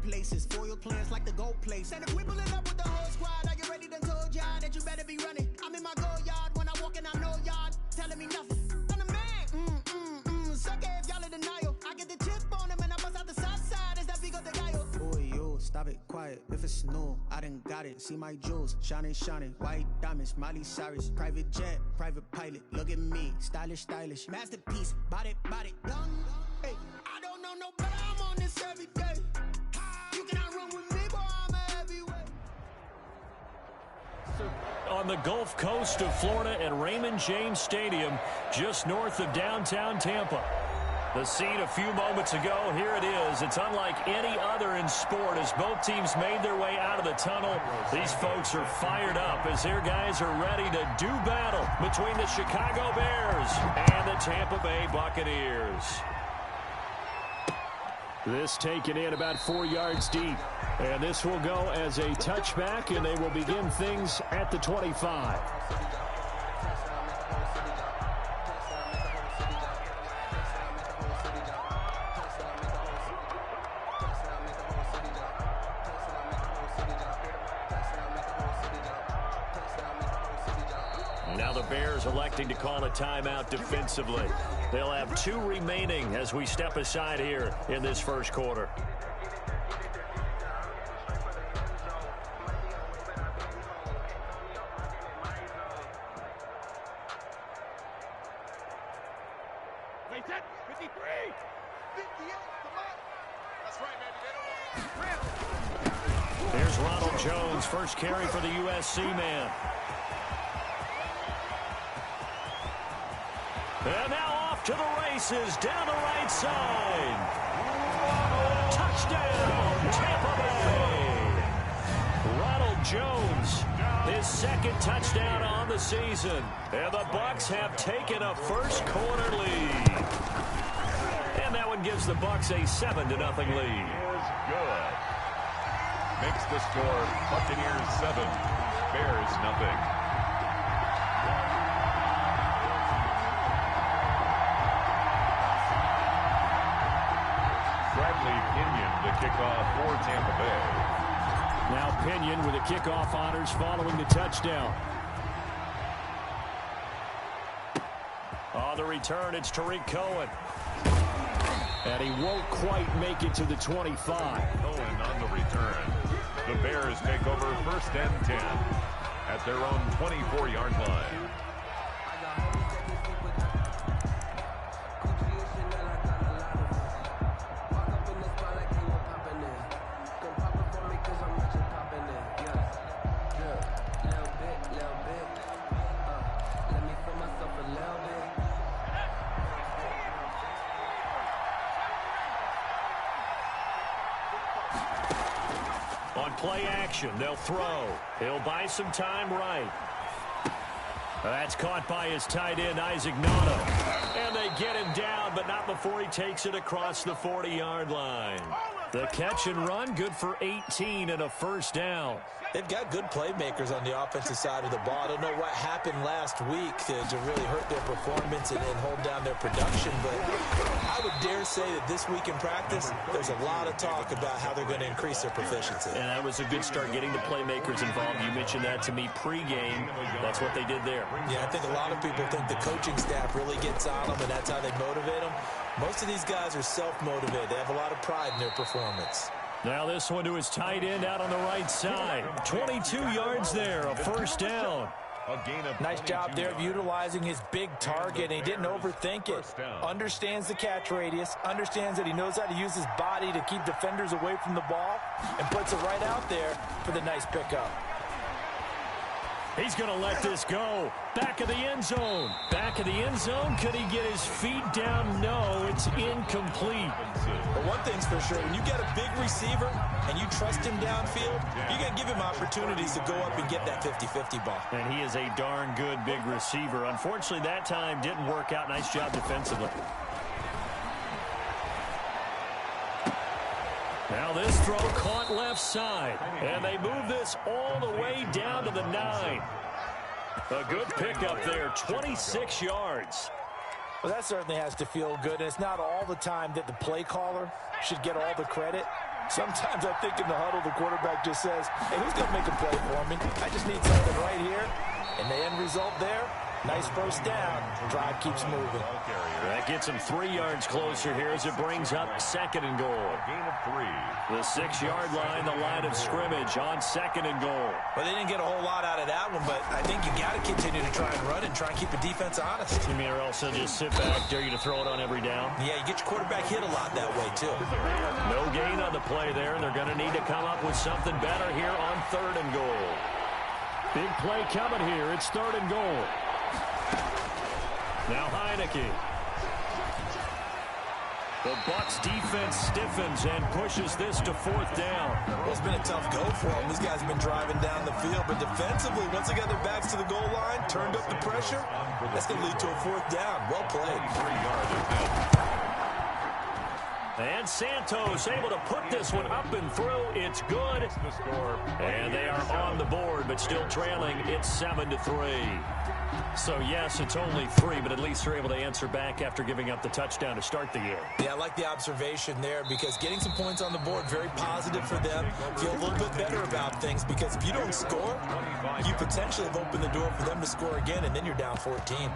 places. Foil plans like the gold place. And if we pulling up with the whole squad, are you ready? Done told y'all that you better be running. I'm in my go yard when I walk in, I know y'all telling me nothing. I'm the man. Suck it if y'all in denial. I get the chip on him and I bust out the south side. Is that big of the guy? Boy, yo, stop it, quiet. If it's no, I done got it. See my jewels, shining, white diamonds, Miley Cyrus, private jet, private pilot. Look at me, stylish, masterpiece, body, young. Hey, I don't know no better. I'm on this every day. You cannot run with me, boy. I'm a heavyweight. On the Gulf Coast of Florida at Raymond James Stadium, just north of downtown Tampa. The scene a few moments ago, here it is. It's unlike any other in sport as both teams made their way out of the tunnel. These folks are fired up as their guys are ready to do battle between the Chicago Bears and the Tampa Bay Buccaneers. This taken in about 4 yards deep. And this will go as a touchback, and they will begin things at the 25. Now the Bears electing to call a timeout defensively. They'll have 2 remaining as we step aside here in this first quarter. Here's Ronald Jones, first carry for the USC man. And now off to the races, down the right side. Touchdown, Tampa Bay. Ronald Jones, his second touchdown on the season. And the Bucs have taken a first quarter lead. And that one gives the Bucs a 7-0 lead. Is good. Makes the score Buccaneers 7, Bears nothing. Pinion, the kickoff for Tampa Bay. Now Pinion with the kickoff honors following the touchdown. On the return, it's Tariq Cohen. And he won't quite make it to the 25. Cohen on the return. The Bears take over first and 10 at their own 24-yard line. Play action, they'll throw. He'll buy some time right. That's caught by his tight end, Isaac Noto. And they get him down, but not before he takes it across the 40-yard line. The catch and run, good for 18 and a first down. They've got good playmakers on the offensive side of the ball. I don't know what happened last week to really hurt their performance and hold down their production, but I would dare say that this week in practice, there's a lot of talk about how they're going to increase their proficiency. And that was a good start, getting the playmakers involved. You mentioned that to me pregame. That's what they did there. Yeah, I think a lot of people think the coaching staff really gets on them, and that's how they motivate them. Most of these guys are self-motivated. They have a lot of pride in their performance. Now this one to his tight end out on the right side. 22 yards there, a first down. Nice job there of utilizing his big target. And he didn't overthink it. Understands the catch radius. Understands that he knows how to use his body to keep defenders away from the ball. And puts it right out there for the nice pickup. He's going to let this go. Back of the end zone. Back of the end zone. Could he get his feet down? No, it's incomplete. But one thing's for sure, when you get a big receiver and you trust him downfield, you're going to give him opportunities to go up and get that 50-50 ball. And he is a darn good big receiver. Unfortunately, that time didn't work out. Nice job defensively. Now this throw caught left side. And they move this all the way down to the 9. A good pickup there, 26 yards. Well, that certainly has to feel good. And it's not all the time that the play caller should get all the credit. Sometimes I think in the huddle, the quarterback just says, hey, who's going to make a play for me? I just need something right here. And the end result there, nice first down. Drive keeps moving. That gets him 3 yards closer here as it brings up 2nd and goal. Gain of 3. The 6-yard line, the line of scrimmage on 2nd and goal. Well, they didn't get a whole lot out of that one, but I think you got to continue to try and run and try and keep the defense honest. You mean or else they'll just sit back, dare you to throw it on every down? Yeah, you get your quarterback hit a lot that way, too. No gain on the play there, and they're going to need to come up with something better here on 3rd and goal. Big play coming here. It's 3rd and goal. Now Heineke. The Bucs defense stiffens and pushes this to 4th down. Well, it's been a tough go for them. These guys have been driving down the field, but defensively, once they got their backs to the goal line, turned up the pressure, that's going to lead to a 4th down. Well played. 3 yards. And Santos able to put this one up and through. It's good. And they are on the board, but still trailing. It's 7-3. So, yes, it's only 3, but at least they're able to answer back after giving up the touchdown to start the year. Yeah, I like the observation there because getting some points on the board, very positive for them. Feel a little bit better about things because if you don't score, you potentially have opened the door for them to score again, and then you're down 14.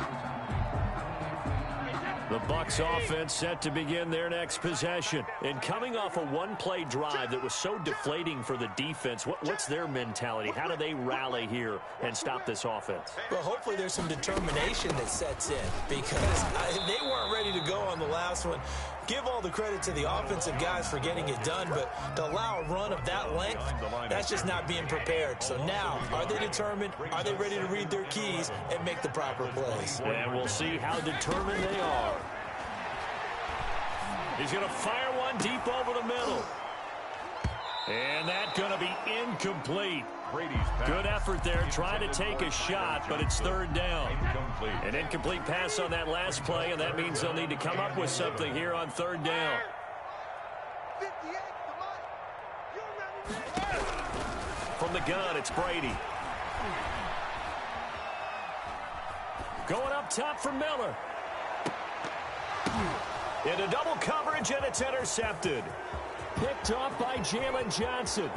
The Bucs offense set to begin their next possession. And coming off a one-play drive that was so deflating for the defense, what's their mentality? How do they rally here and stop this offense? Well, hopefully there's some determination that sets in because they weren't ready to go on the last one. Give all the credit to the offensive guys for getting it done, but to allow a run of that length, that's just not being prepared. So now, are they determined? Are they ready to read their keys and make the proper plays? And we'll see how determined they are. He's going to fire one deep over the middle. And that's going to be incomplete. Good effort there, trying to take a shot, but it's 3rd down. An incomplete pass on that last play, and that means they'll need to come up with something here on 3rd down. From the gun, it's Brady. Going up top for Miller. Into double coverage, and it's intercepted. Picked off by Jalen Johnson.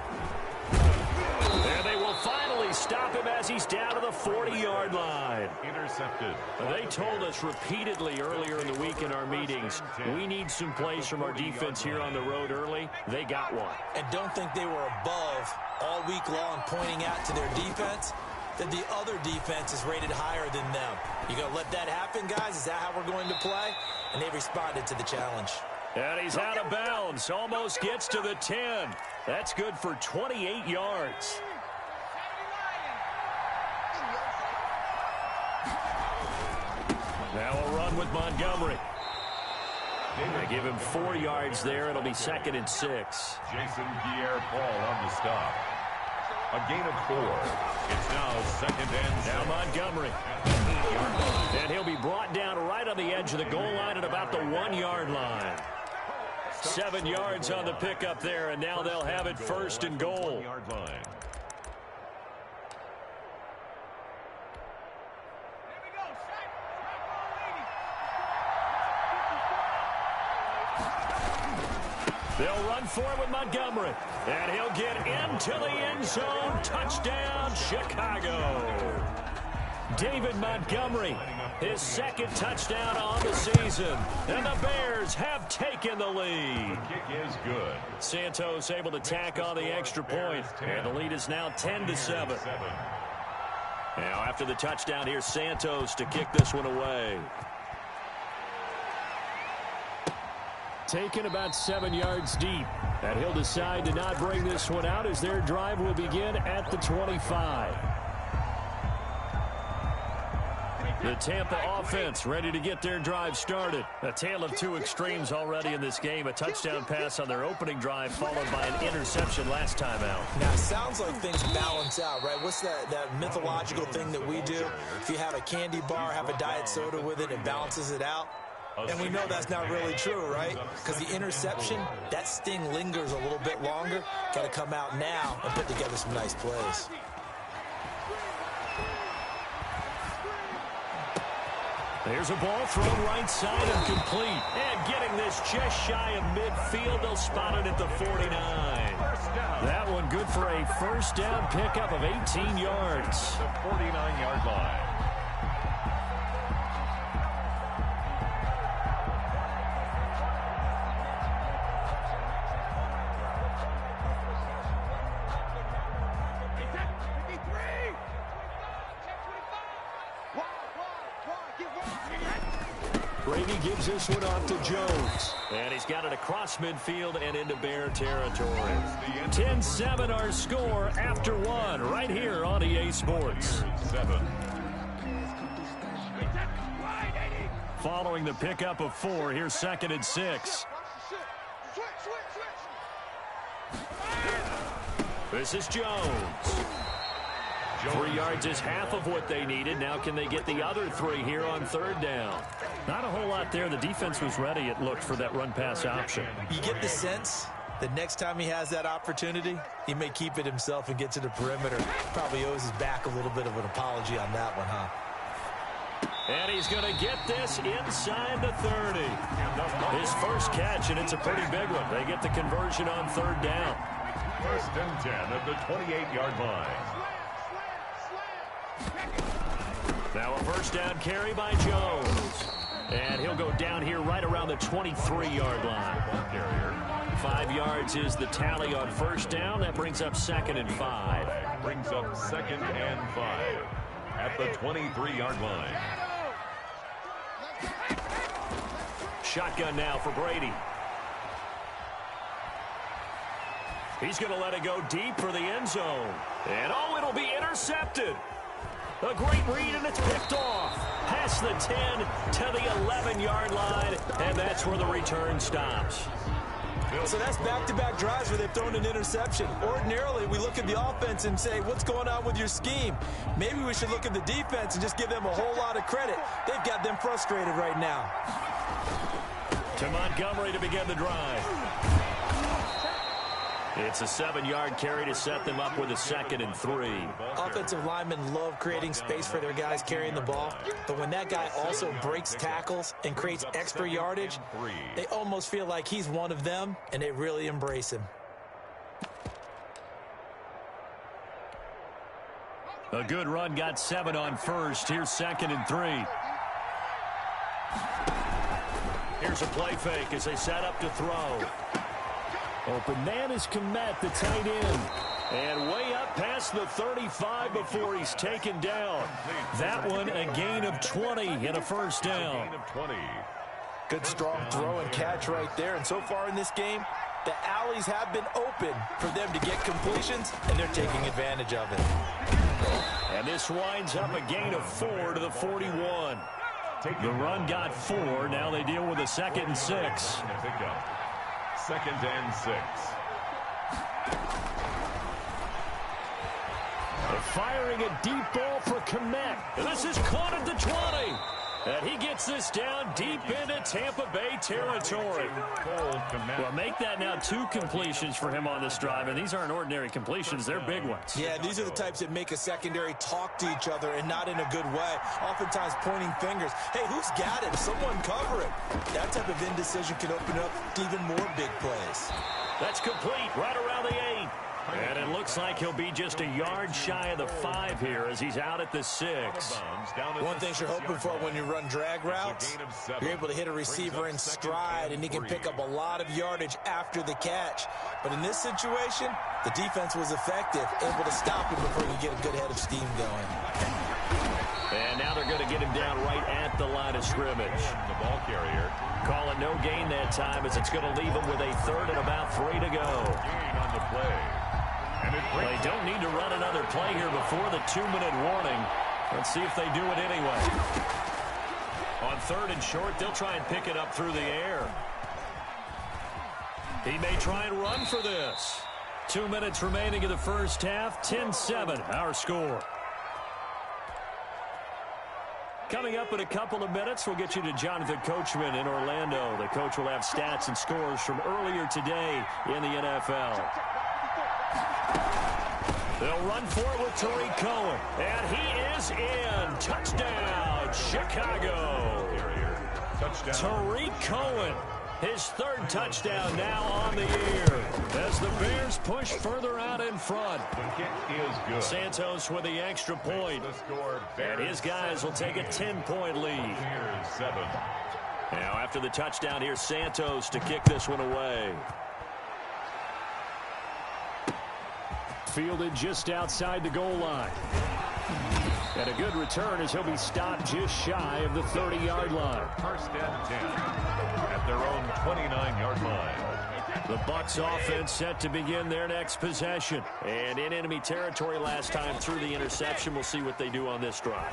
And they will finally stop him as he's down to the 40-yard line. Intercepted. They told us repeatedly earlier in the week in our meetings, we need some plays from our defense here on the road early. They got one. And don't think they were above all week long pointing out to their defense that the other defense is rated higher than them. You going to let that happen, guys? Is that how we're going to play? And they responded to the challenge. And he's out of bounds. Almost gets to the 10. That's good for 28 yards. Now a run with Montgomery. They give him 4 yards there. It'll be 2nd and 6. Jason Pierre-Paul on the stop. A gain of 4. It's now 2nd and 6. Now Montgomery. And he'll be brought down right on the edge of the goal line at about the 1-yard line. 7 yards on the pickup there, and now they'll have it 1st and goal. They'll run for it with Montgomery. And he'll get into the end zone. Touchdown, Chicago. David Montgomery, his 2nd touchdown on the season. And the Bears have taken the lead. The kick is good. Santos able to tack on the extra point. And the lead is now 10-7. Now after the touchdown, here's Santos to kick this one away. Taken about 7 yards deep. And he'll decide to not bring this one out as their drive will begin at the 25. The Tampa offense ready to get their drive started. A tale of two extremes already in this game. A touchdown pass on their opening drive followed by an interception last time out. Now, it sounds like things balance out, right? What's that mythological thing that we do? If you have a candy bar, have a diet soda with it, it balances it out. And we know that's not really true, right? Because the interception, that sting lingers a little bit longer. Got to come out now and put together some nice plays. There's a ball thrown right side and complete. And getting this just shy of midfield. They'll spot it at the 49. That one good for a first down pickup of 18 yards. The 49-yard line. Brady gives this one off to Jones. And he's got it across midfield and into Bear territory. 10-7 our score after one right here on EA Sports. 7. Following the pickup of 4, here's 2nd and 6. This is Jones. 3 yards is half of what they needed. Now can they get the other 3 here on 3rd down? Not a whole lot there. The defense was ready, it looked, for that run-pass option. You get the sense that next time he has that opportunity, he may keep it himself and get to the perimeter. Probably owes his back a little bit of an apology on that one, huh? And he's going to get this inside the 30. His first catch, and it's a pretty big one. They get the conversion on 3rd down. 1st and 10 at the 28-yard line. Now a first down carry by Jones. And he'll go down here right around the 23-yard line. 5 yards is the tally on 1st down. That brings up 2nd and 5. Brings up 2nd and 5 at the 23-yard line. Shotgun now for Brady. He's going to let it go deep for the end zone. And oh, it'll be intercepted. A great read, and it's picked off. Past the 10 to the 11-yard line, and that's where the return stops. So that's back-to-back drives where they've thrown an interception. Ordinarily, we look at the offense and say, what's going on with your scheme? Maybe we should look at the defense and just give them a whole lot of credit. They've got them frustrated right now. To Montgomery to begin the drive. It's a 7-yard carry to set them up with a 2nd and 3. Offensive linemen love creating space for their guys carrying the ball, but when that guy also breaks tackles and creates extra yardage, they almost feel like he's one of them, and they really embrace him. A good run, got 7 on 1st. Here's 2nd and 3. Here's a play fake as they set up to throw. Open man is Kmet, the tight end. And way up past the 35 before he's taken down. That one a gain of 20 and a first down. Good strong throw and catch right there. And so far in this game, the alleys have been open for them to get completions, and they're taking advantage of it. And this winds up a gain of 4 to the 41. The run got 4. Now they deal with a 2nd and 6. 2nd and 6. They're firing a deep ball for Kmet. This is caught at the 20. And he gets this down deep into Tampa Bay territory. Well, make that now 2 completions for him on this drive. And these aren't ordinary completions. They're big ones. Yeah, these are the types that make a secondary talk to each other and not in a good way. Oftentimes pointing fingers. Hey, who's got it? Someone cover it. That type of indecision can open up to even more big plays. That's complete right around the 8. And it looks like he'll be just a yard shy of the 5 here as he's out at the 6. One thing you're hoping for when you run drag routes, you're able to hit a receiver in stride, and he can pick up a lot of yardage after the catch. But in this situation, the defense was effective, able to stop him before you get a good head of steam going. And now they're going to get him down right at the line of scrimmage. The ball carrier. Call it no gain that time as it's going to leave him with a 3rd and about 3 to go. Gain on the play. They don't need to run another play here before the 2-minute warning. Let's see if they do it anyway. On 3rd and short, they'll try and pick it up through the air. He may try and run for this. 2 minutes remaining in the first half. 10-7, our score. Coming up in a couple of minutes, we'll get you to Jonathan Coachman in Orlando. The coach will have stats and scores from earlier today in the NFL. They'll run for it with Tariq Cohen. And he is in. Touchdown, Chicago. Touchdown. Tariq Cohen, his third touchdown now on the year as the Bears push further out in front. The kick is good. Santos with the extra point. The score, And his guys will take a 10-point lead. Here's 7. Now after the touchdown, here's Santos to kick this one away. Fielded just outside the goal line. And a good return as he'll be stopped just shy of the 30-yard line. First and 10 at their own 29-yard line. The Bucs offense set to begin their next possession. And in enemy territory last time through the interception. We'll see what they do on this drive.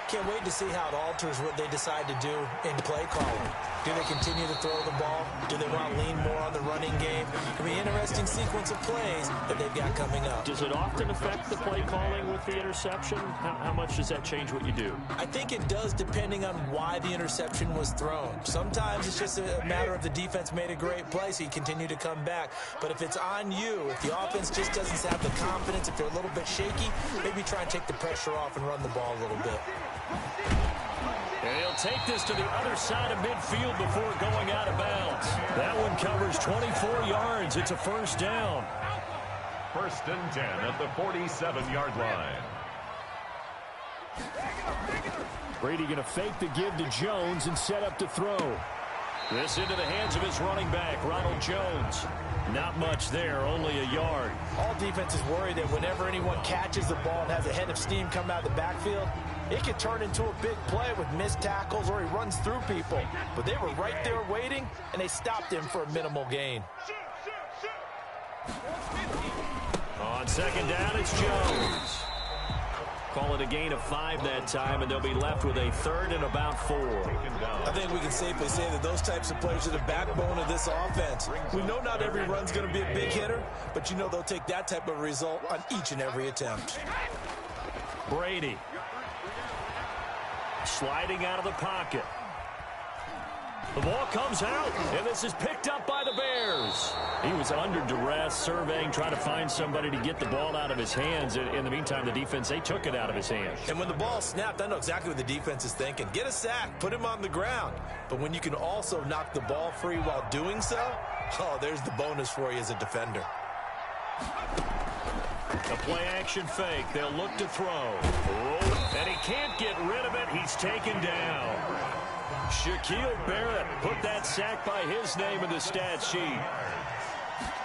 Can't wait to see how it alters what they decide to do in play calling. Do they continue to throw the ball? Do they want to lean more on the running game? It'll be an interesting sequence of plays that they've got coming up. Does it often affect the play calling with the interception? How much does that change what you do? I think it does depending on why the interception was thrown. Sometimes it's just a matter of the defense made a great play, so you continue to come back. But if it's on you, if the offense just doesn't have the confidence, if they're a little bit shaky, maybe try and take the pressure off and run the ball a little bit. And he'll take this to the other side of midfield before going out of bounds. That one covers 24 yards. It's a first down. First and 10 at the 47-yard line. Brady going to fake the give to Jones and set up to throw. This into the hands of his running back, Ronald Jones. Not much there, only a yard. All defenses worry that whenever anyone catches the ball and has a head of steam come out of the backfield, it could turn into a big play with missed tackles or he runs through people. But they were right there waiting, and they stopped him for a minimal gain. On second down, it's Jones. Call it a gain of 5 that time, and they'll be left with a third and about 4. I think we can safely say that those types of players are the backbone of this offense. We know not every run's going to be a big hitter, but you know they'll take that type of result on each and every attempt. Brady. Sliding out of the pocket. The ball comes out, and this is picked up by the Bears. He was under duress, surveying, trying to find somebody to get the ball out of his hands. In the meantime, the defense, they took it out of his hands. And when the ball snapped, I know exactly what the defense is thinking. Get a sack, put him on the ground. But when you can also knock the ball free while doing so, oh, there's the bonus for you as a defender. A play-action fake. They'll look to throw. And he can't get rid of it. He's taken down. Shaquille Barrett put that sack by his name in the stat sheet.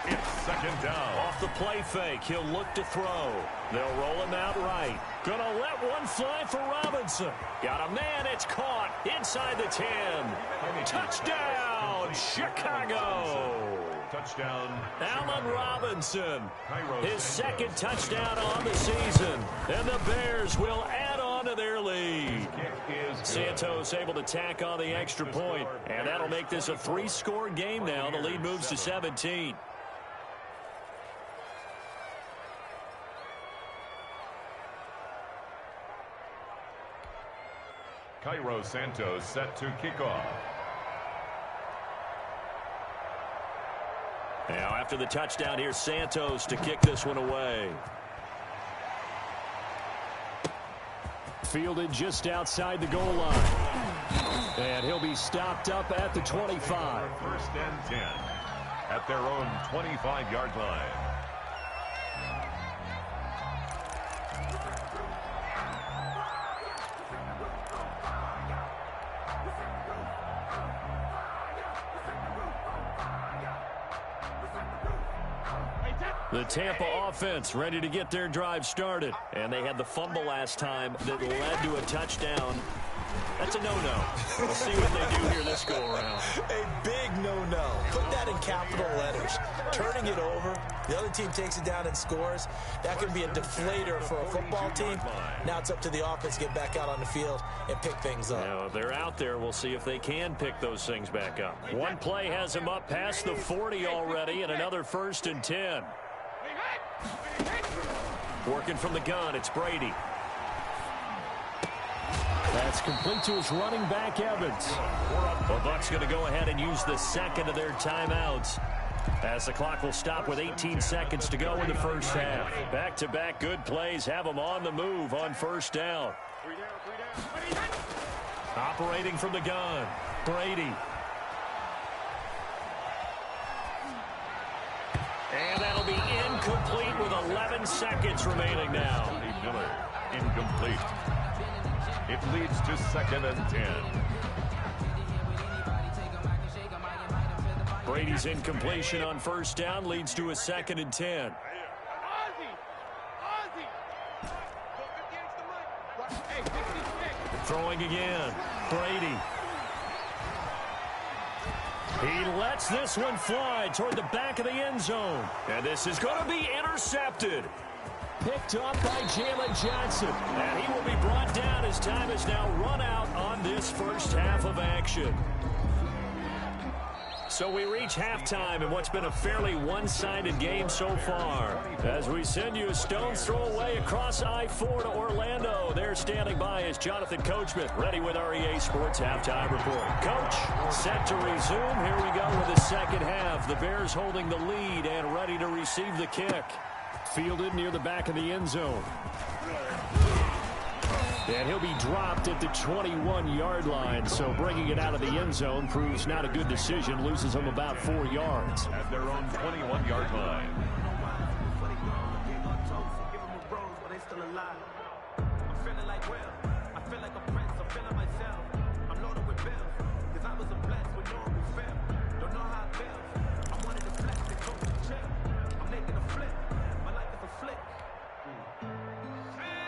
It's second down. Off the play fake, he'll look to throw. They'll roll him out right. Gonna let one fly for Robinson. Got a man, it's caught inside the 10. Touchdown, Chicago. Touchdown. Allen Robinson, his second touchdown on the season. And the Bears will add on to their lead. Santos able to tack on the extra point, and that'll make this a 3-score game now. The lead moves to 17. Cairo Santos set to kick off. Now after the touchdown, here's Santos to kick this one away. Fielded just outside the goal line. And he'll be stopped up at the 25. First and 10 at their own 25-yard line. The Tampa offense ready to get their drive started. And they had the fumble last time that led to a touchdown. That's a no-no. We'll see what they do here this go-around. A big no-no. Put that in capital letters. Turning it over, the other team takes it down and scores. That can be a deflator for a football team. Now it's up to the offense to get back out on the field and pick things up. Now, if they're out there, we'll see if they can pick those things back up. One play has them up past the 40 already, and another first and 10. Working from the gun, it's Brady. That's complete to his running back, Evans. The Bucs going to go ahead and use the second of their timeouts. As the clock will stop with 18 seconds to go in the first half. Back-to-back good plays have them on the move on first down. Operating from the gun, Brady. And that'll be incomplete with 11 seconds remaining now. Miller, incomplete. It leads to 2nd and 10. Brady's incompletion on first down leads to a 2nd and 10. Throwing again, Brady. He lets this one fly toward the back of the end zone. And this is going to be intercepted. Picked up by Jalen Johnson. And he will be brought down as time has now run out on this first half of action. So we reach halftime in what's been a fairly one-sided game so far. As we send you a stone's throw away across I-4 to Orlando. There standing by is Jonathan Coachman, ready with our EA Sports Halftime Report. Coach, set to resume. Here we go with the second half. The Bears holding the lead and ready to receive the kick. Fielded near the back of the end zone. And he'll be dropped at the 21-yard line, so bringing it out of the end zone proves not a good decision. Loses him about 4 yards. At their own 21-yard line.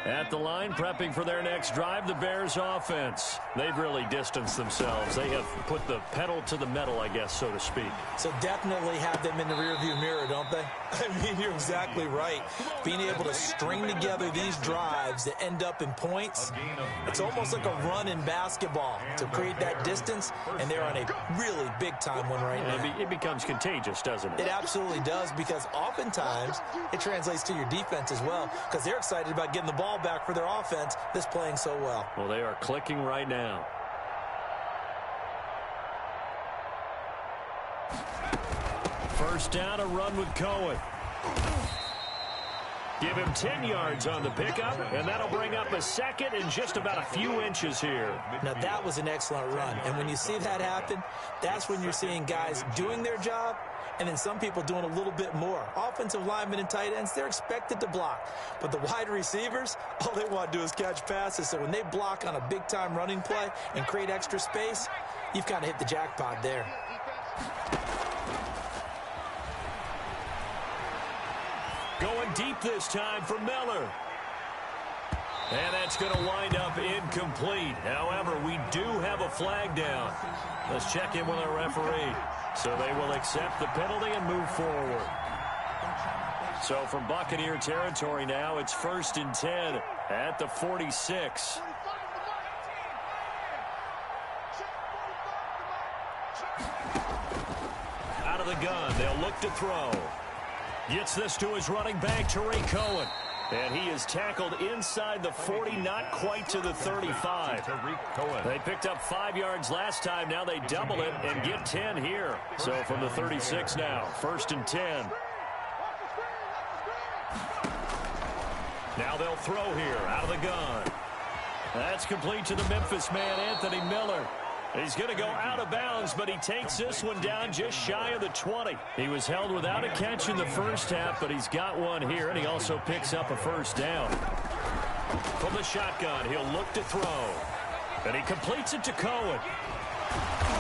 At the line, prepping for their next drive, the Bears offense. They've really distanced themselves. They have put the pedal to the metal, I guess, so to speak. So definitely have them in the rearview mirror, don't they? I mean, you're exactly right. Being able to string together these drives that end up in points, it's almost like a run in basketball to create that distance, and they're on a really big-time one right now. It becomes contagious, doesn't it? It absolutely does, because oftentimes it translates to your defense as well, because they're excited about getting the ball back for their offense that's playing so well. Well, they are clicking right now. First down, a run with Cohen. Give him 10 yards on the pickup, and that'll bring up a second and just about a few inches here. Now, that was an excellent run, and when you see that happen, that's when you're seeing guys doing their job, and then some people doing a little bit more. Offensive linemen and tight ends, they're expected to block. But the wide receivers, all they want to do is catch passes. So when they block on a big-time running play and create extra space, you've kind of hit the jackpot there. Going deep this time for Miller. And that's going to wind up incomplete. However, we do have a flag down. Let's check in with our referee. So they will accept the penalty and move forward. So from Buccaneer territory now, it's 1st and 10 at the 46. Out of the gun, they'll look to throw. Gets this to his running back, Tariq Cohen. And he is tackled inside the 40, not quite to the 35. They picked up 5 yards last time. Now they double it and get 10 here. So from the 36 now, 1st and 10. Now they'll throw here out of the gun. That's complete to the Memphis man, Anthony Miller. He's going to go out of bounds, but he takes this one down just shy of the 20. He was held without a catch in the first half, but he's got one here, and he also picks up a first down. From the shotgun, he'll look to throw. And he completes it to Cohen.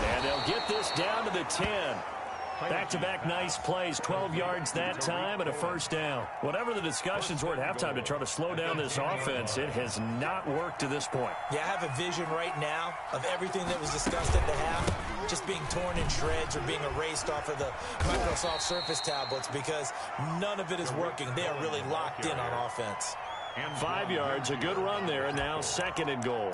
And they'll get this down to the 10. Back-to-back nice plays, 12 yards that time and a first down. Whatever the discussions were at halftime to try to slow down this offense, it has not worked to this point. Yeah, I have a vision right now of everything that was discussed at the half just being torn in shreds or being erased off of the Microsoft Surface tablets because none of it is working. They are really locked in on offense. 5 yards, a good run there, and now 2nd and goal.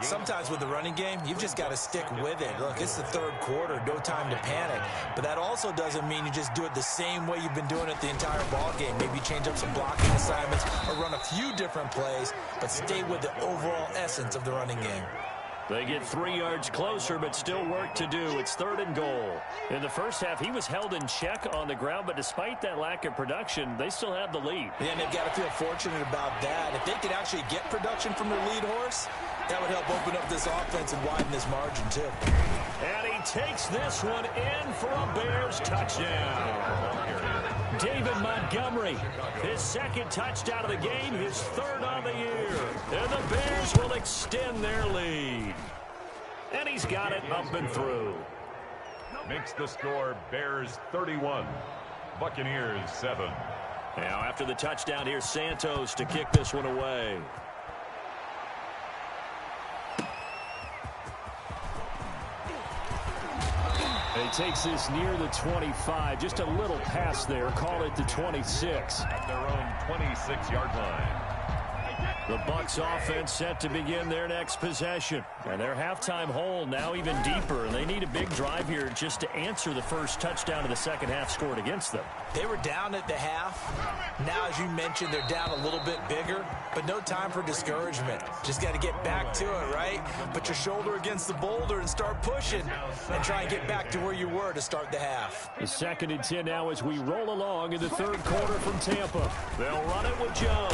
Sometimes with the running game, you've just got to stick with it. Look, it's the third quarter, no time to panic. But that also doesn't mean you just do it the same way you've been doing it the entire ball game. Maybe change up some blocking assignments or run a few different plays, but stay with the overall essence of the running game. They get 3 yards closer, but still work to do. It's 3rd and goal. In the first half, he was held in check on the ground, but despite that lack of production, they still have the lead. Yeah, and they've got to feel fortunate about that. If they could actually get production from their lead horse, that would help open up this offense and widen this margin, too. And he takes this one in for a Bears touchdown. David Montgomery, his 2nd touchdown of the game, his 3rd on the year. And the Bears will extend their lead. And he's got it up and through. Makes the score Bears 31, Buccaneers 7. Now after the touchdown, here's Santos to kick this one away. He takes this near the 25, just a little pass there, call it the 26. At their own 26-yard line. The Bucs offense set to begin their next possession. And their halftime hole now even deeper, and they need a big drive here just to answer the first touchdown of the second half scored against them. They were down at the half. Now, as you mentioned, they're down a little bit bigger, but no time for discouragement. Just got to get back to it, right? Put your shoulder against the boulder and start pushing and try and get back to where you were to start the half. The 2nd and 10 now as we roll along in the 3rd quarter from Tampa. They'll run it with Jones.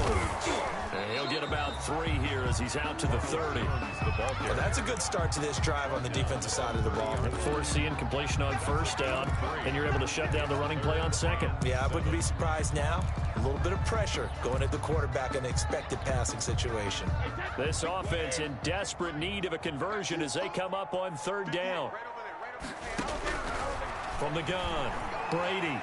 And he'll get about 3 here as he's out to the 30. Well, that's a good start to this drive on the defensive side of the ball. Foreseeing completion on 1st down, and you're able to shut down the running play on 2nd. Yeah, I wouldn't be surprised now. A little bit of pressure going at the quarterback in an expected passing situation. This offense in desperate need of a conversion as they come up on 3rd down. From the gun, Brady.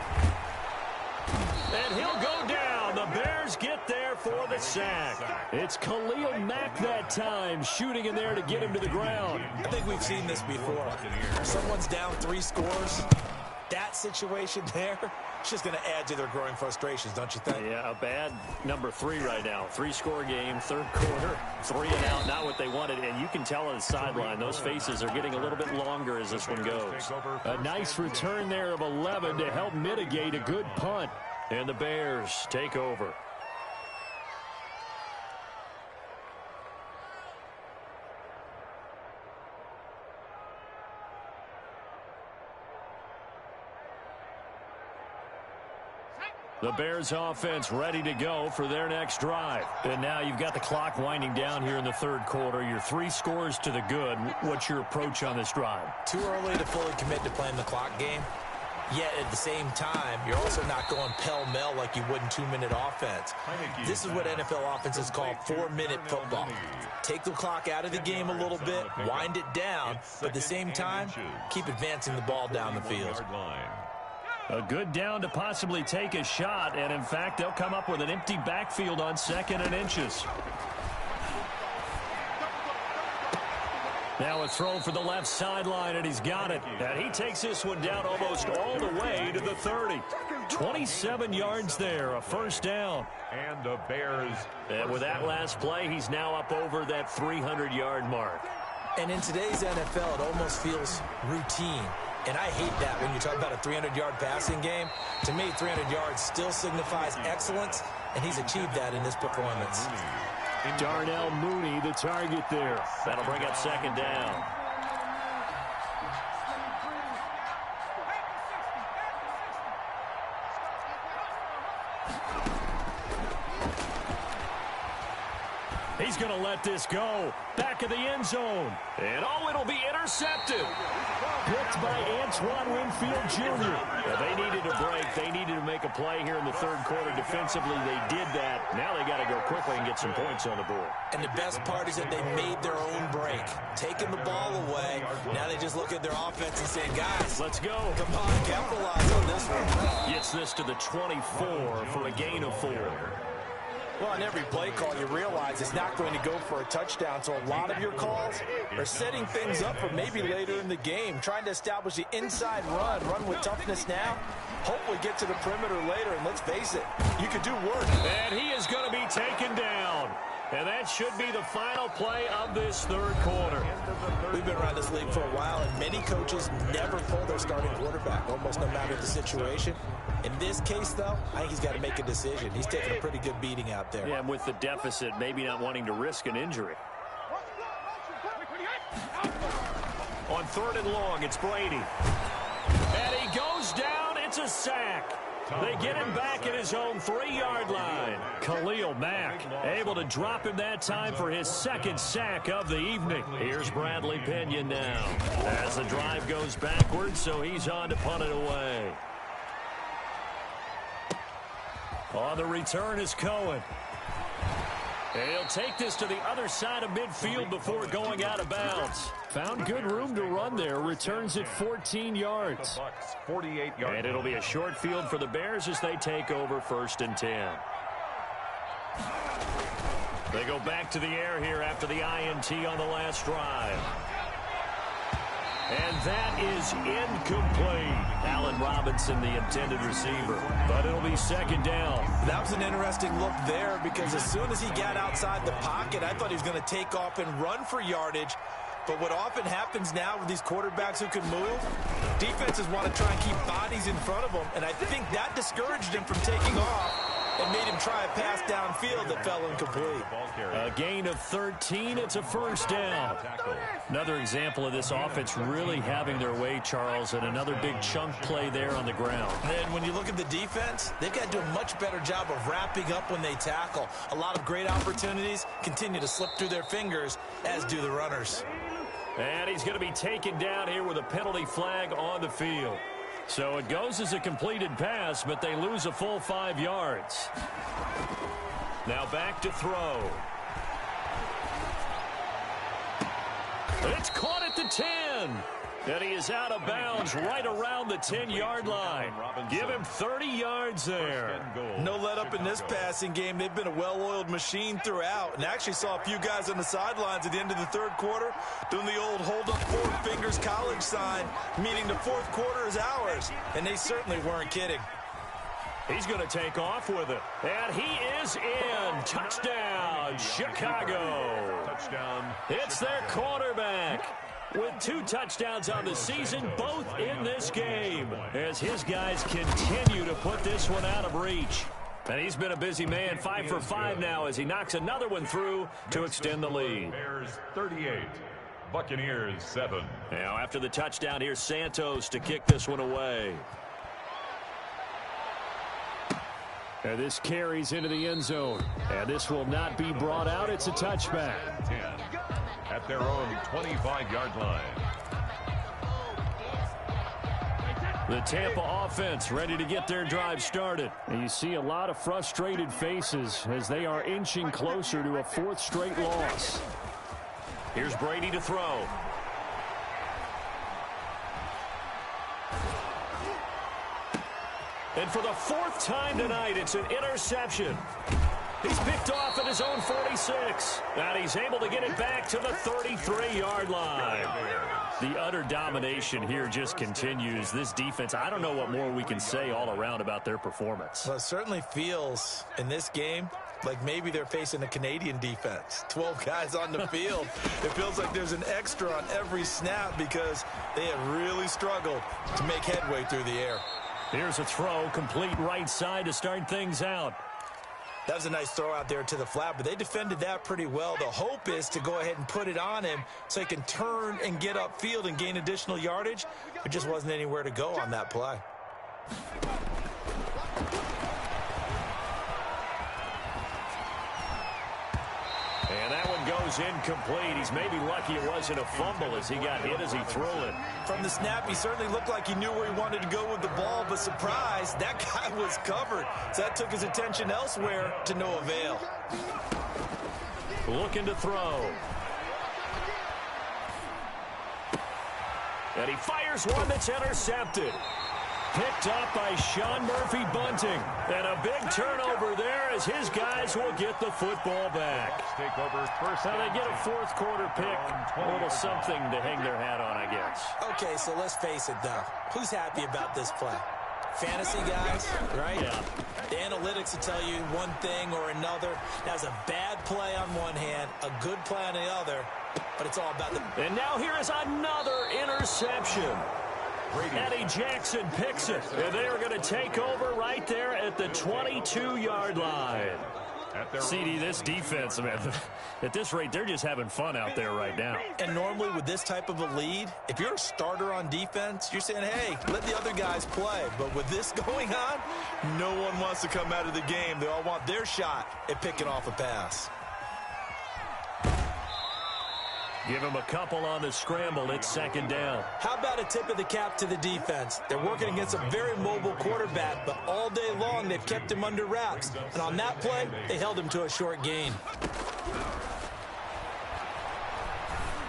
And he'll go down. The Bears get there for the sack. It's Khalil Mack that time, shooting in there to get him to the ground. I think we've seen this before. Someone's down 3 scores. That situation there, it's just going to add to their growing frustrations, don't you think? Yeah, a bad number 3 right now. 3-score game, 3rd quarter, 3 and out, not what they wanted. And you can tell on the sideline, those faces are getting a little bit longer as this one goes. A nice return there of 11 to help mitigate a good punt. And the Bears take over. The Bears offense ready to go for their next drive. And now you've got the clock winding down here in the 3rd quarter. You're 3 scores to the good. What's your approach on this drive? Too early to fully commit to playing the clock game. Yet at the same time, you're also not going pell-mell like you would in 2-minute offense. This is what NFL offenses call 4-minute football. Take the clock out of the game a little bit, wind it down, but at the same time, keep advancing the ball down the field. A good down to possibly take a shot, and in fact, they'll come up with an empty backfield on 2nd and inches. Now a throw for the left sideline, and he's got it. And he takes this one down almost all the way to the 30. 27 yards there, a 1st down. And the Bears. And with that last play, he's now up over that 300-yard mark. And in today's NFL, it almost feels routine. And I hate that when you talk about a 300-yard passing game. To me, 300 yards still signifies excellence, and he's achieved that in this performance. Darnell Mooney, the target there. That'll bring up 2nd down. He's going to let this go. Back of the end zone. And oh, it'll be intercepted. Picked by Antoine Winfield Jr. Yeah, they needed a break. They needed to make a play here in the 3rd quarter. Defensively, they did that. Now they got to go quickly and get some points on the board. And the best part is that they made their own break. Taking the ball away. Now they just look at their offense and say, guys, let's go. Come on, capitalize on this one. Gets this to the 24 for a gain of 4. Well, on every play call, you realize it's not going to go for a touchdown, so a lot of your calls are setting things up for maybe later in the game, trying to establish the inside run with toughness now, hopefully get to the perimeter later, and let's face it, you could do worse. And he is going to be taken down. And that should be the final play of this 3rd quarter. We've been around this league for a while, and many coaches never pull their starting quarterback, almost no matter the situation. In this case, though, I think he's got to make a decision. He's taking a pretty good beating out there. Yeah, and with the deficit, maybe not wanting to risk an injury. On 3rd and long, it's Brady. And he goes down. It's a sack. They get him back at his own 3-yard line. Khalil Mack able to drop him that time for his 2nd sack of the evening. Here's Bradley Pena now as the drive goes backwards, so he's on to punt it away. On the return is Cohen. He'll take this to the other side of midfield before going out of bounds. Found good room to run there. Returns it 14 yards. 48 yards. And it'll be a short field for the Bears as they take over 1st and 10. They go back to the air here after the INT on the last drive. And that is incomplete. Allen Robinson, the intended receiver. But it'll be 2nd down. That was an interesting look there because as soon as he got outside the pocket, I thought he was going to take off and run for yardage. But what often happens now with these quarterbacks who can move, defenses want to try and keep bodies in front of them. And I think that discouraged him from taking off and made him try a pass downfield that fell incomplete. A gain of 13. It's a 1st down. Another example of this offense really having their way, Charles, and another big chunk play there on the ground. And when you look at the defense, they've got to do a much better job of wrapping up when they tackle. A lot of great opportunities continue to slip through their fingers, as do the runners. And he's going to be taken down here with a penalty flag on the field. So it goes as a completed pass, but they lose a full 5 yards. Now back to throw. It's caught at the 10. And he is out of bounds right around the 10-yard line. Give him 30 yards there. No let up in this passing game. They've been a well-oiled machine throughout. And actually saw a few guys on the sidelines at the end of the 3rd quarter doing the old hold up 4 fingers college sign, meaning the 4th quarter is ours. And they certainly weren't kidding. He's going to take off with it. And he is in. Touchdown, Chicago. Touchdown. It's their quarterback with 2 touchdowns on the season, both in this game, as his guys continue to put this one out of reach. And he's been a busy man, 5 for 5 now as he knocks another one through to extend the lead. Bears 38, Buccaneers 7. Now after the touchdown, here's Santos to kick this one away. And this carries into the end zone. And this will not be brought out. It's a touchback. 10 at their own 25-yard line. The Tampa offense ready to get their drive started. And you see a lot of frustrated faces as they are inching closer to a 4th straight loss. Here's Brady to throw. And for the 4th time tonight, it's an interception. He's picked off at his own 46. And he's able to get it back to the 33-yard line. The utter domination here just continues. This defense, I don't know what more we can say all around about their performance. Well, it certainly feels in this game like maybe they're facing a Canadian defense. 12 guys on the field. It feels like there's an extra on every snap because they have really struggled to make headway through the air. Here's a throw, complete right side to start things out. That was a nice throw out there to the flat, but they defended that pretty well. The hope is to go ahead and put it on him so he can turn and get upfield and gain additional yardage. There just wasn't anywhere to go on that play. And that one goes incomplete. He's maybe lucky it wasn't a fumble as he got hit as he threw it. From the snap, he certainly looked like he knew where he wanted to go with the ball, but surprise, that guy was covered. So that took his attention elsewhere to no avail. Looking to throw. And he fires one that's intercepted. Picked up by Sean Murphy Bunting. And a big turnover there as his guys will get the football back. Take over first. Now they get a 4th quarter pick. A little something to hang their hat on, I guess. Okay, so let's face it, though. Who's happy about this play? Fantasy guys, right? Yeah. The analytics will tell you one thing or another. That's a bad play on one hand, a good play on the other, but it's all about the... And now here is another interception. Eddie Jackson picks it, and they are going to take over right there at the 22-yard line. CD, this defense, man, at this rate, they're just having fun out there right now. And normally with this type of a lead, if you're a starter on defense, you're saying, hey, let the other guys play. But with this going on, no one wants to come out of the game. They all want their shot at picking off a pass. Give him a couple on the scramble. It's second down. How about a tip of the cap to the defense? They're working against a very mobile quarterback, but all day long they've kept him under wraps. And on that play, they held him to a short gain.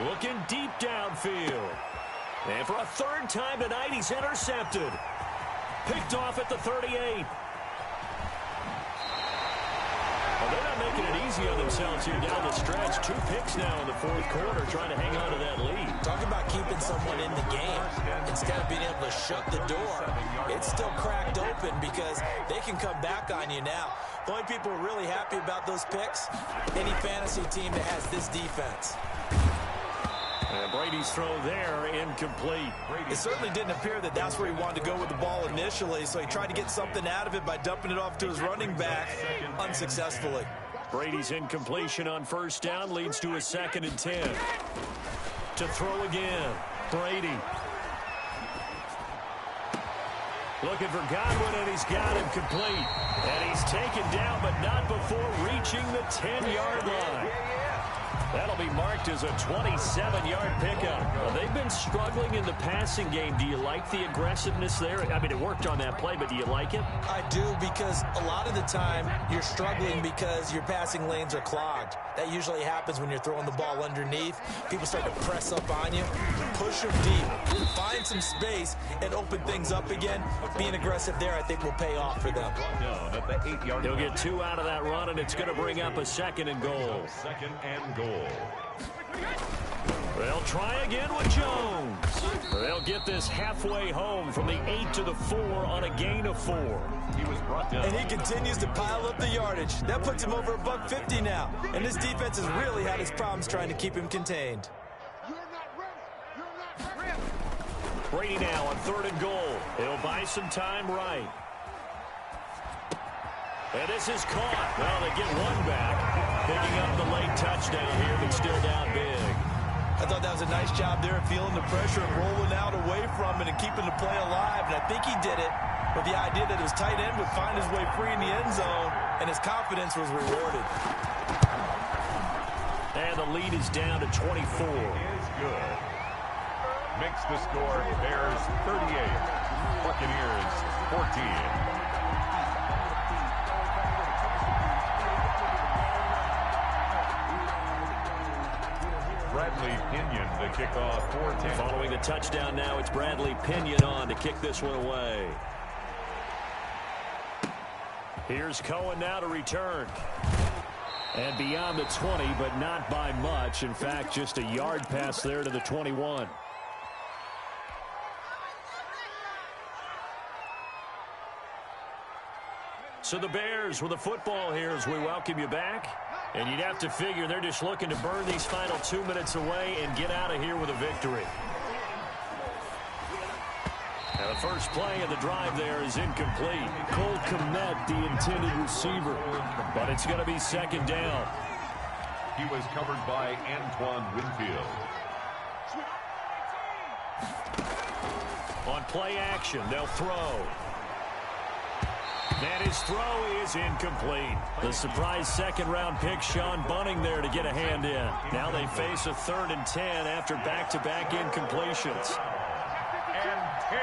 Looking deep downfield. And for a third time tonight, he's intercepted. Picked off at the 38. Well, they're not making it easy on themselves here down the stretch. 2 picks now in the fourth quarter, trying to hang on to that lead. Talk about keeping someone in the game. Instead of being able to shut the door, it's still cracked open because they can come back on you now. The only people who are really happy about those picks, any fantasy team that has this defense. And Brady's throw there, incomplete. It certainly didn't appear that that's where he wanted to go with the ball initially, so he tried to get something out of it by dumping it off to his running back unsuccessfully. Brady's incompletion on first down leads to a 2nd and 10. To throw again, Brady. Looking for Godwin, and he's got him complete. And he's taken down, but not before reaching the 10-yard line. That'll be marked as a 27-yard pickup. Well, they've been struggling in the passing game. Do you like the aggressiveness there? I mean, it worked on that play, but do you like it? I do, because a lot of the time you're struggling because your passing lanes are clogged. That usually happens when you're throwing the ball underneath. People start to press up on you, push them deep, find some space, and open things up again. Being aggressive there, I think, will pay off for them. He'll get 2 out of that run, and it's going to bring up a 2nd and goal. 2nd and goal. They'll try again with Jones. They'll get this halfway home from the 8 to the 4 on a gain of 4. He was brought down. And he continues to pile up the yardage. That puts him over $150 now. And this defense has really had its problems trying to keep him contained. Brady now on 3rd and goal. He'll buy some time right. And this is caught. Well, they get one back. Picking up the late touchdown here, but still down big. I thought that was a nice job there of feeling the pressure and rolling out away from it and keeping the play alive. And I think he did it with the idea that his tight end would find his way free in the end zone, and his confidence was rewarded. And the lead is down to 24. Is good. Makes the score Bears 38, Buccaneers 14. Bradley Pinion to kick off 4-10. Following the touchdown now, it's Bradley Pinion on to kick this one away. Here's Cohen now to return. And beyond the 20, but not by much. In fact, just a yard pass there to the 21. So the Bears with the football here as we welcome you back. And you'd have to figure they're just looking to burn these final 2 minutes away and get out of here with a victory. Now the first play of the drive there is incomplete. Cole Kmet, the intended receiver. But it's going to be 2nd down. He was covered by Antoine Winfield. On play action, they'll throw. And his throw is incomplete. The surprise 2nd-round pick, Sean Bunning, there to get a hand in. Now they face a 3rd and 10 after back-to-back incompletions. And 10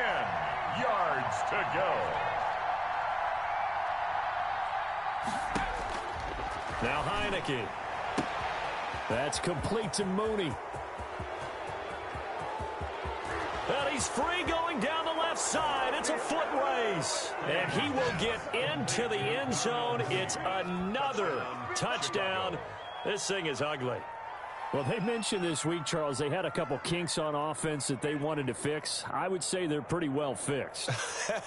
yards to go. Now Heineke. That's complete to Mooney. And he's free going down the left side. It's a foot race. And he will get into the end zone. It's another touchdown. This thing is ugly. Well, they mentioned this week, Charles, they had a couple kinks on offense that they wanted to fix. I would say they're pretty well fixed.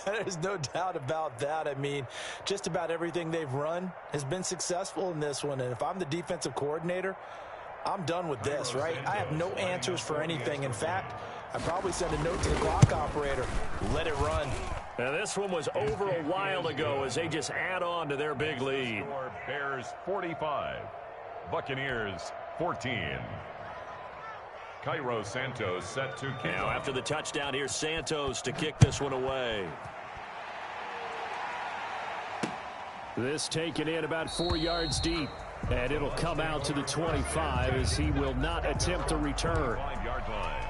There's no doubt about that. I mean, just about everything they've run has been successful in this one. And if I'm the defensive coordinator, I'm done with this, right? I have no answers for anything. In fact, I'd probably send a note to the clock operator. Let it run. And this one was over a while ago as they just add on to their big lead. Bears 45, Buccaneers 14. Cairo Santos set to kick. Now after the touchdown, here's Santos to kick this one away. This taken in about 4 yards deep. And it'll come out to the 25 as he will not attempt a return. 5-yard line.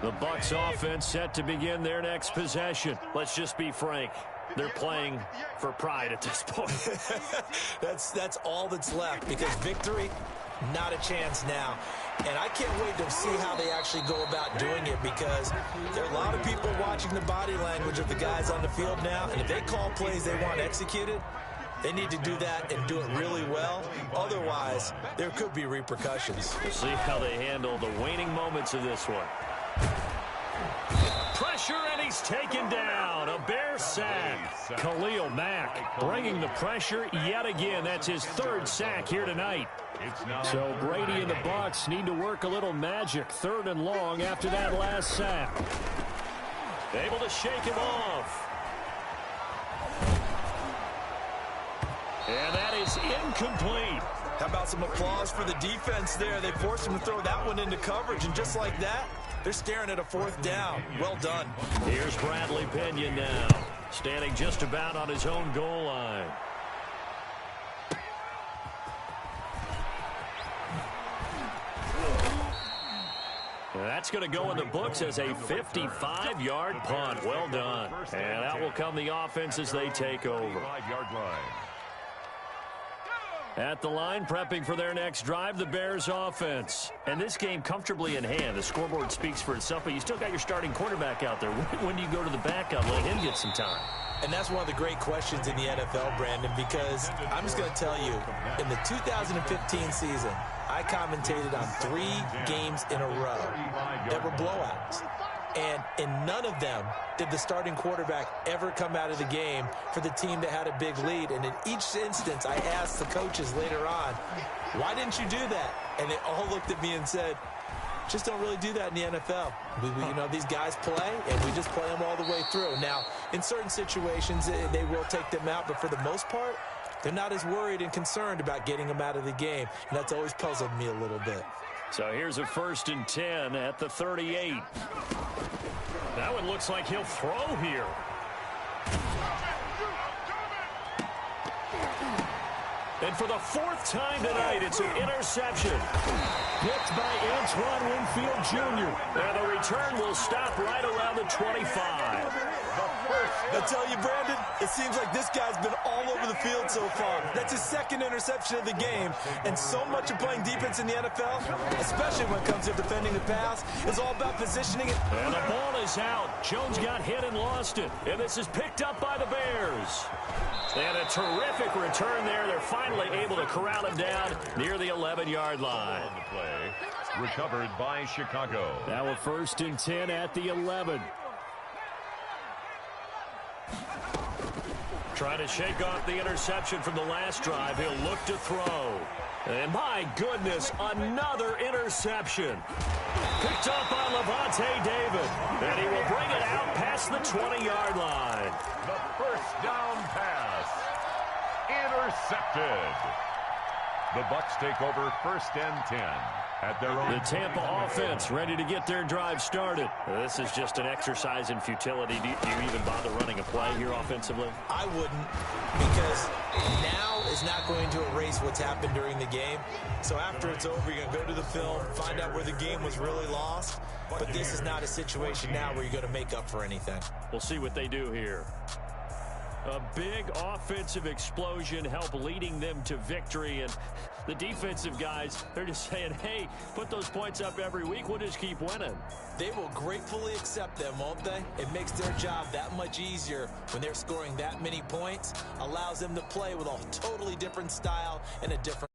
The Bucs offense set to begin their next possession. Let's just be frank. They're playing for pride at this point. That's all that's left, because victory, not a chance now. And I can't wait to see how they actually go about doing it, because there are a lot of people watching the body language of the guys on the field now, and if they call plays they want executed, they need to do that and do it really well. Otherwise, there could be repercussions. We'll see how they handle the waning moments of this one. Pressure, and he's taken down. A Bear sack. Khalil Mack bringing the pressure yet again. That's his third sack here tonight. So Brady and the Bucs need to work a little magic. 3rd and long after that last sack. Able to shake him off. And that is incomplete. How about some applause for the defense there? They forced him to throw that one into coverage, and just like that, they're staring at a 4th down. Well done. Here's Bradley Pinion now, standing just about on his own goal line. That's going to go in the books as a 55-yard punt. Well done. And that will come the offense as they take over. 5-yard line. At the line, prepping for their next drive, the Bears offense. And this game comfortably in hand. The scoreboard speaks for itself, but you still got your starting quarterback out there. When do you go to the backup, let him get some time? And that's one of the great questions in the NFL, Brandon, because I'm just going to tell you, in the 2015 season, I commentated on 3 games in a row that were blowouts. And in none of them did the starting quarterback ever come out of the game for the team that had a big lead. And in each instance, I asked the coaches later on, why didn't you do that? And they all looked at me and said, just don't really do that in the NFL. You know, these guys play, and we just play them all the way through. Now, in certain situations, they will take them out, but for the most part, they're not as worried and concerned about getting them out of the game. And that's always puzzled me a little bit. So here's a 1st and 10 at the 38. That one looks like he'll throw here. And for the 4th time tonight, it's an interception. Picked by Antoine Winfield Jr. And the return will stop right around the 25. I tell you, Brandon, it seems like this guy's been all over the field so far. That's his 2nd interception of the game. And so much of playing defense in the NFL, especially when it comes to defending the pass, is all about positioning it. And the ball is out. Jones got hit and lost it. And this is picked up by the Bears. And a terrific return there. They're finally able to corral him down near the 11-yard line. On the play, recovered by Chicago. Now a 1st and 10 at the 11. Trying to shake off the interception from the last drive. He'll look to throw. And my goodness, another interception. Picked up by Levante David. And he will bring it out past the 20-yard line. The 1st down pass. Intercepted. The Bucs take over 1st and 10 at their own. The Tampa offense ready to get their drive started. This is just an exercise in futility. Do you even bother running a play here offensively? I wouldn't, because now is not going to erase what's happened during the game. So after it's over, you're going to go to the film, find out where the game was really lost. But this is not a situation now where you're going to make up for anything. We'll see what they do here. A big offensive explosion helped leading them to victory, and the defensive guys, they're just saying, hey, put those points up every week, we'll just keep winning. They will gratefully accept them, won't they? It makes their job that much easier when they're scoring that many points, allows them to play with a totally different style and a different